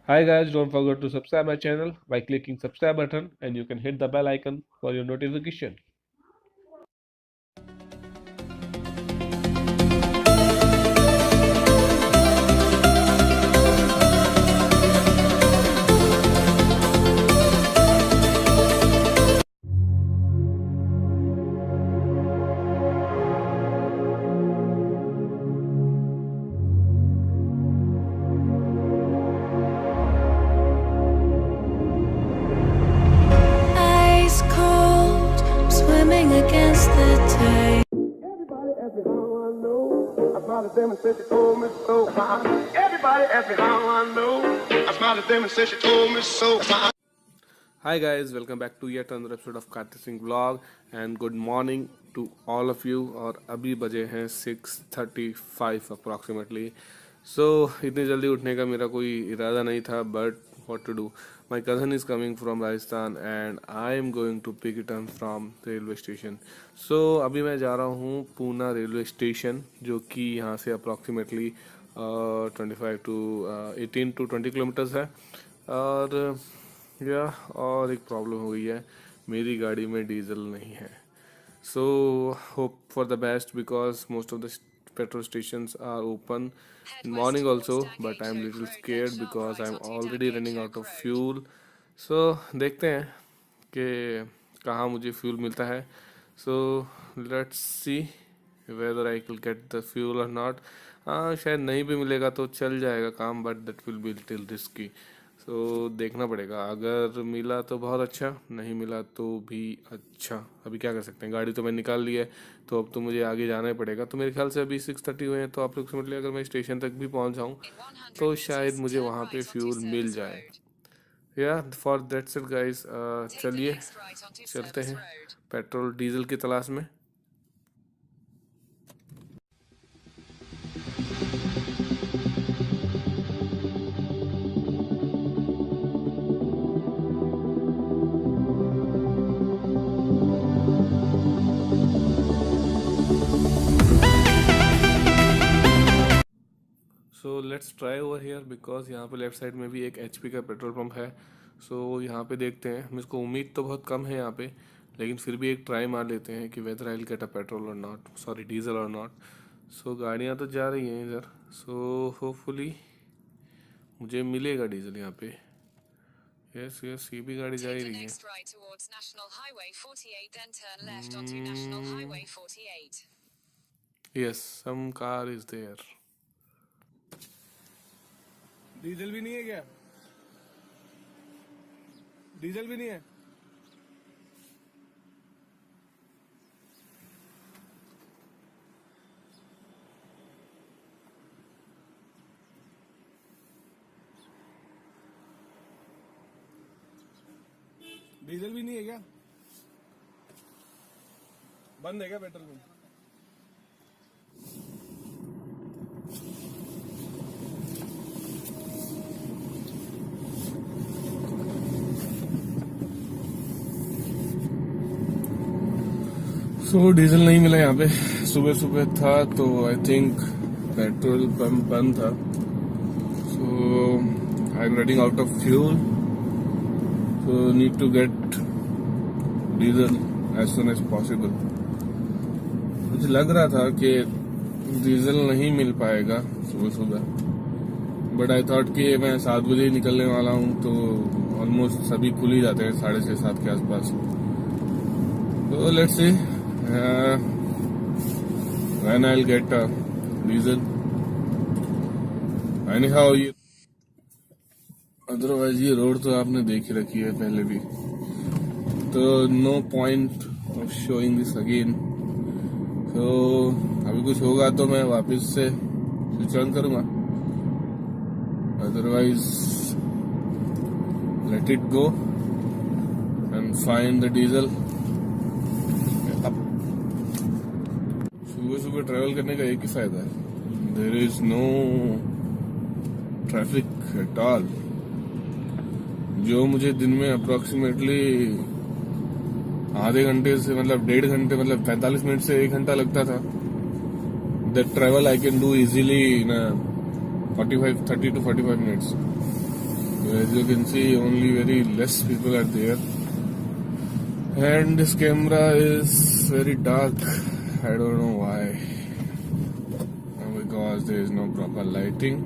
Hi guys, don't forget to subscribe my channel by clicking subscribe button and you can hit the bell icon for your notification. Ice cold, I'm swimming against the tide. Everybody ask me how I know. I smiled at them and said she told me so. Everybody ask me how I know. I smiled at them and said she told me so. Hi guys, welcome back to yet another episode of Karthik Singh vlog and good morning to all of you. और अभी बजे हैं 6:35 approximately. So इतनी जल्दी उठने का मेरा कोई इरादा नहीं था, but what to do. My cousin is coming from Rajasthan and I am going to pick it up from railway station. So अभी मैं जा रहा हूँ पूना रेलवे स्टेशन, जो कि यहाँ से approximately 25 to 18 to 20 किलोमीटर्स है. और और एक प्रॉब्लम हो गई है, मेरी गाड़ी में डीजल नहीं है. So hope for the best because most of the petrol stations are open in morning also, but I'm little scared because I'm already running out of fuel. So देखते हैं कि कहाँ मुझे फ्यूल मिलता है. So let's see whether I will get the fuel or not. हाँ, शायद नहीं भी मिलेगा तो चल जाएगा काम, but that will be little risky. तो देखना पड़ेगा. अगर मिला तो बहुत अच्छा, नहीं मिला तो भी अच्छा. अभी क्या कर सकते हैं, गाड़ी तो मैं निकाल ली है, तो अब तो मुझे आगे जाना ही पड़ेगा. तो मेरे ख्याल से अभी 6:30 हुए हैं, तो अप्रोक्सीमेटली अगर मैं स्टेशन तक भी पहुंच जाऊं तो शायद मुझे वहां पे फ्यूल मिल जाए. या फॉर दैट्स इट गाइस, चलिए चलते हैं पेट्रोल डीजल की तलाश में. So let's try over here because यहाँ पे लेफ्ट साइड में भी एक HP का पेट्रोल पंप है. सो यहाँ पे देखते हैं. मुझको उम्मीद तो बहुत कम है यहाँ पे, लेकिन फिर भी एक ट्राई मार लेते हैं कि whether I will get a petrol और नॉट, सॉरी डीजल और नॉट. सो गाड़ियाँ तो जा रही हैं इधर, सो होपफुली मुझे मिलेगा डीजल यहाँ पे. यस यस, ये भी गाड़ी जा ही रही है. Yes, some car is there. Diesel भी नहीं है क्या? डीजल भी नहीं है. डीजल भी नहीं है क्या? बंद है क्या पेट्रोल पंप? सो डीजल नहीं मिला यहाँ पे. सुबह सुबह था तो आई थिंक पेट्रोल पंप बंद था. So I am running out of fuel, so need to get diesel as soon as possible. मुझे लग रहा था कि डीजल नहीं मिल पाएगा सुबह सुबह, बट आई थॉट कि मैं 7 बजे निकलने वाला हूँ, तो ऑलमोस्ट सभी खुल ही जाते हैं 6:30-7 के आसपास. तो let's see when I'll get diesel. Anyhow, ये अदरवाइज ये रोड तो आपने देख ही रखी है पहले भी, तो no point of showing this again. तो अभी कुछ होगा तो मैं वापस से स्विच ऑन करूंगा, otherwise let it go and find the diesel. सुबह सुबह ट्रैवल करने का एक ही फायदा है, there is no traffic at all. जो मुझे दिन में अप्रोक्सीमेटली आधे घंटे से मतलब 1.5 घंटे मतलब 45 मिनट से 1 घंटा लगता था, that travel I can do easily in 30 to 45 minutes. As you can see, only very less people are there. And this camera is very dark. I don't know why. Because there is no proper lighting.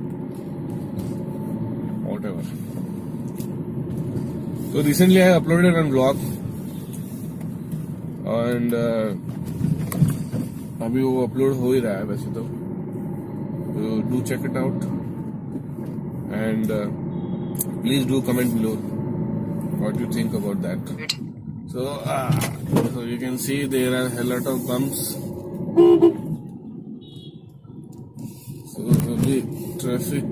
Whatever. So recently I uploaded one vlog. And अभी वो upload हो ही रहा है वैसे तो. Do check it out. And please do comment below what you think about that. So you can see there are a lot of bumps. So अभी traffic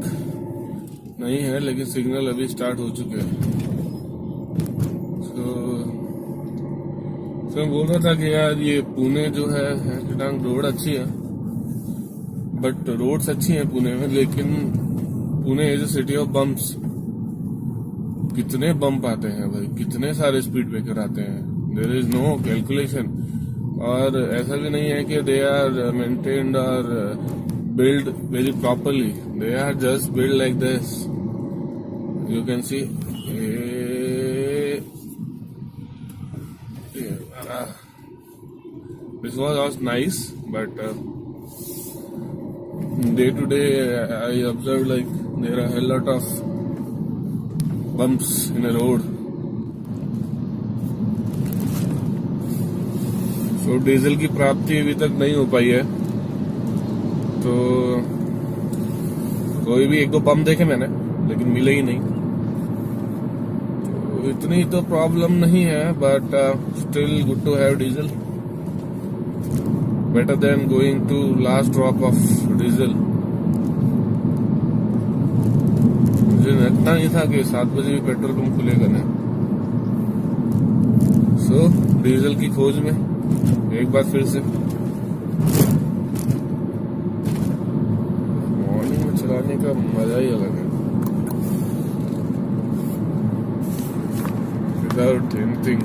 नहीं है लेकिन सिग्नल अभी स्टार्ट हो चुके हैं. तो मैं बोल रहा था कि यार ये पुणे जो है रोड अच्छी है, बट रोड्स अच्छी हैं पुणे में, लेकिन Pune is a city of bumps. कितने बम्प आते हैं भाई, कितने सारे स्पीड ब्रेकर आते हैं. There is no calculation. और ऐसा भी नहीं है कि दे आर मेंटेन्ड और build very properly. They are just build like this. You can see this was nice, but day to day I observed like there are a lot of bumps in a road. So diesel की प्राप्ति अभी तक नहीं हो पाई है, तो कोई भी एक दो पंप देखे मैंने लेकिन मिले ही नहीं. तो इतनी तो प्रॉब्लम नहीं है, but still good to have diesel. Better than going to last drop of diesel. मुझे लगता नहीं था कि 7 बजे भी पेट्रोल पंप खुलेगा ना. सो डीजल की खोज में एक बार फिर से मॉर्निंग में चलाने का मजा ही अलग है. Without anything.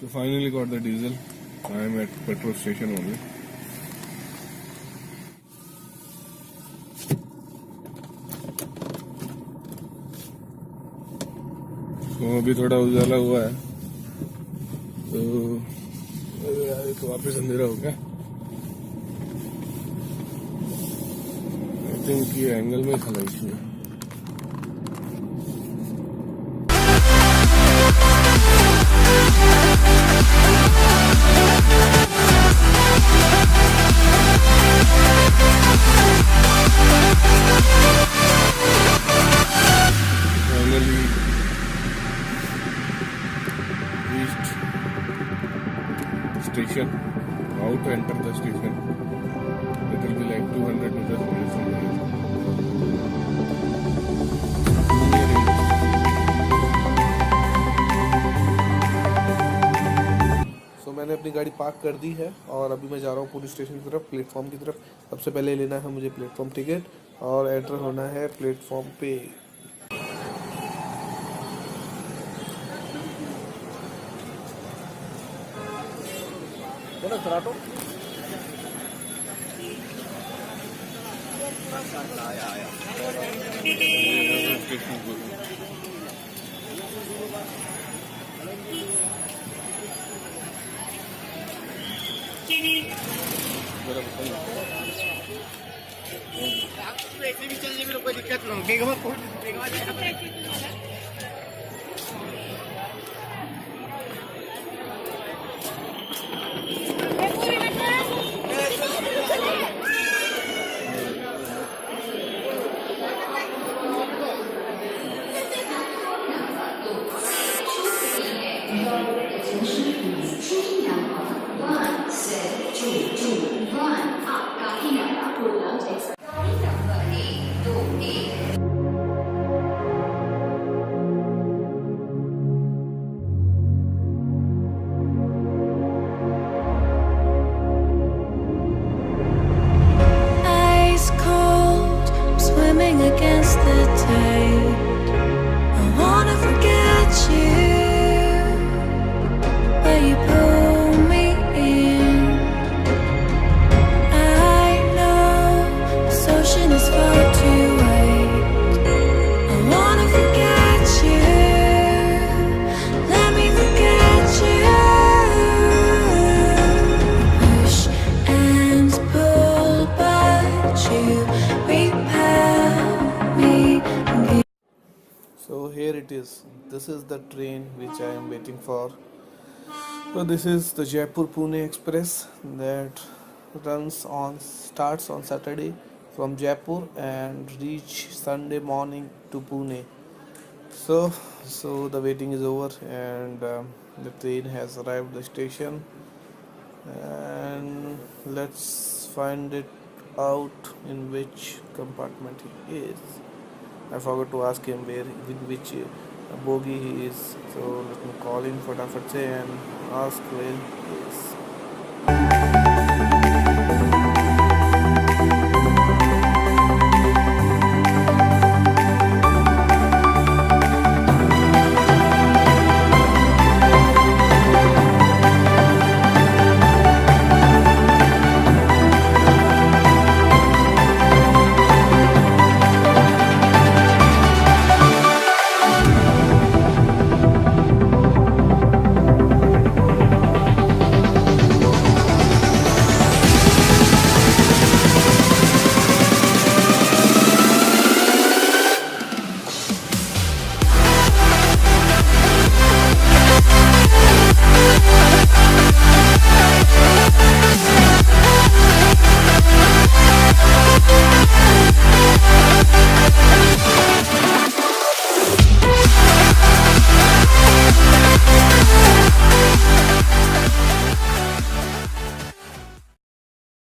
So finally got the diesel. I am at petrol station only. तो अभी थोड़ा उजाला हुआ है, तो वापस अंधेरा हो गया. आई थिंक ये एंगल में खला इशू है. Station. How to enter the station? It will be like 200 meters away from here. So मैंने अपनी गाड़ी पार्क कर दी है और अभी मैं जा रहा हूँ पुणे स्टेशन की तरफ, प्लेटफॉर्म की तरफ. सबसे पहले लेना है मुझे प्लेटफॉर्म टिकट और एंटर होना है प्लेटफॉर्म पे. ऐसे भी चलने में कोई दिक्कत नहीं होगी. Ice cold, I'm swimming against the tide. I wanna forget you, but you pull me in. I know this ocean is far too wide. I wanna forget you, let me forget you. Push and pull, but you repel me. So here it is. This is the train which I am waiting for. So this is the Jaipur Pune Express that starts on Saturday from Jaipur and reach Sunday morning to Pune. So the waiting is over and the train has arrived at the station, and let's find it out in which compartment he is. I forgot to ask him in which bogie he is. So let me call him for se and ask where he is.